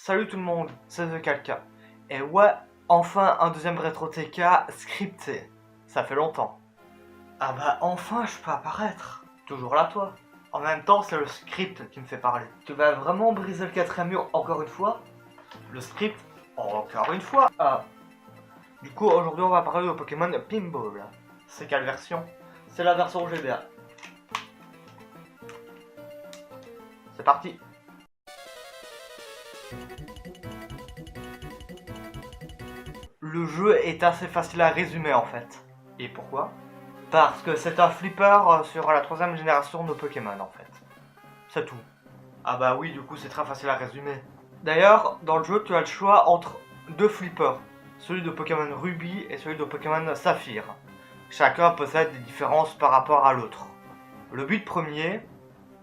Salut tout le monde, c'est The Kalka. Et ouais, enfin un deuxième rétro TK scripté. Ça fait longtemps. Ah bah enfin je peux apparaître. Toujours là toi. En même temps c'est le script qui me fait parler. Tu vas vraiment briser le quatrième mur encore une fois? Le script encore une fois? Ah. Du coup aujourd'hui on va parler de Pokémon Pinball. C'est quelle version? C'est la version GBA. C'est parti. Le jeu est assez facile à résumer en fait. Et pourquoi? Parce que c'est un flipper sur la troisième génération de Pokémon en fait. C'est tout. Ah bah oui, du coup c'est très facile à résumer. D'ailleurs, dans le jeu tu as le choix entre deux flippers. Celui de Pokémon Ruby et celui de Pokémon Saphir. Chacun possède des différences par rapport à l'autre. Le but premier,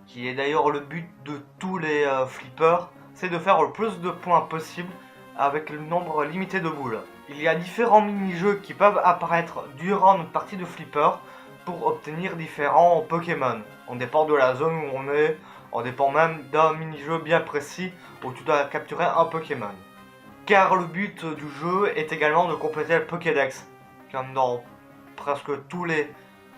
qui est d'ailleurs le but de tous les flippers, c'est de faire le plus de points possible avec le nombre limité de boules. Il y a différents mini-jeux qui peuvent apparaître durant notre partie de flipper pour obtenir différents Pokémon. On dépend de la zone où on est, on dépend même d'un mini-jeu bien précis où tu dois capturer un Pokémon. Car le but du jeu est également de compléter le Pokédex, comme dans presque tous les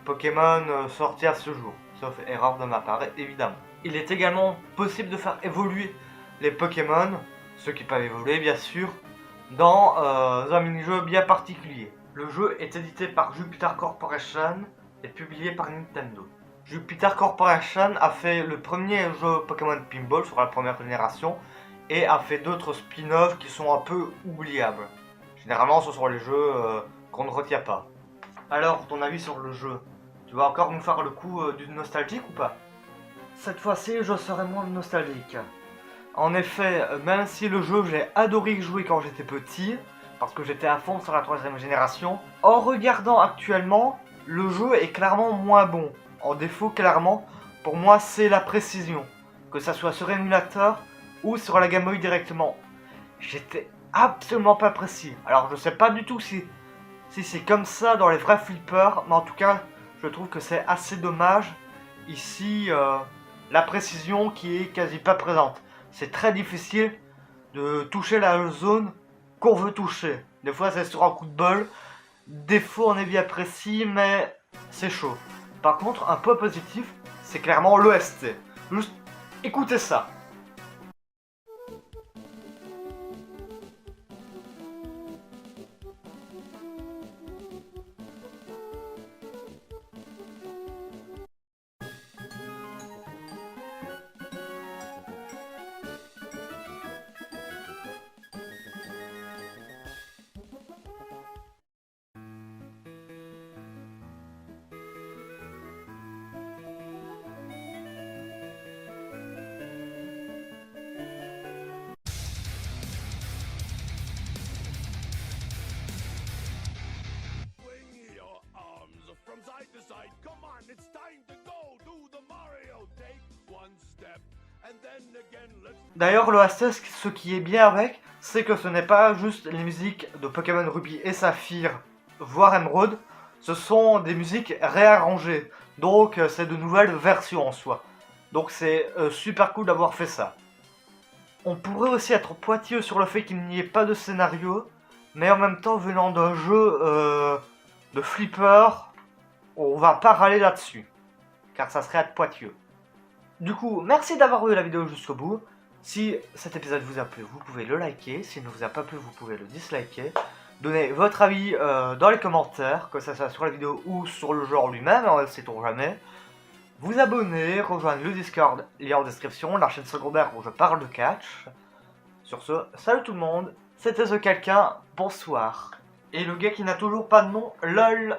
Pokémon sortis à ce jour, sauf erreur de ma part évidemment. Il est également possible de faire évoluer les Pokémon, ceux qui peuvent évoluer bien sûr, dans un mini-jeu bien particulier. Le jeu est édité par Jupiter Corporation et publié par Nintendo. Jupiter Corporation a fait le premier jeu Pokémon Pinball sur la première génération et a fait d'autres spin-offs qui sont un peu oubliables. Généralement ce sont les jeux qu'on ne retient pas. Alors, ton avis sur le jeu? Tu vas encore nous faire le coup du nostalgique ou pas? Cette fois-ci, je serai moins nostalgique. En effet, même si le jeu, j'ai adoré y jouer quand j'étais petit, parce que j'étais à fond sur la troisième génération, en regardant actuellement, le jeu est clairement moins bon. En défaut, clairement, pour moi, c'est la précision. Que ça soit sur émulateur ou sur la Game Boy directement. J'étais absolument pas précis. Alors, je sais pas du tout si c'est comme ça dans les vrais flippers, mais en tout cas, je trouve que c'est assez dommage. Ici, la précision qui est quasi pas présente. C'est très difficile de toucher la zone qu'on veut toucher. Des fois, c'est sur un coup de bol. Des fois, on est bien précis, mais c'est chaud. Par contre, un point positif, c'est clairement l'OST. Juste écoutez ça. Come on, it's time to go do the Mario. Take one step and then again let's... D'ailleurs, l'OST, ce qui est bien avec, c'est que ce n'est pas juste les musiques de Pokémon Ruby et Saphir, voire Emerald, ce sont des musiques réarrangées. Donc, c'est de nouvelles versions en soi. Donc, c'est super cool d'avoir fait ça. On pourrait aussi être pointilleux sur le fait qu'il n'y ait pas de scénario, mais en même temps, venant d'un jeu de flipper, on va pas râler là-dessus, car ça serait être pointilleux. Du coup, merci d'avoir vu la vidéo jusqu'au bout. Si cet épisode vous a plu, vous pouvez le liker. S'il ne vous a pas plu, vous pouvez le disliker. Donnez votre avis dans les commentaires, que ce soit sur la vidéo ou sur le genre lui-même, sait-on jamais. Vous abonner, rejoindre le Discord, lien en description, la chaîne secondaire où je parle de catch. Sur ce, salut tout le monde, c'était The Kalka, bonsoir. Et le gars qui n'a toujours pas de nom, LOL.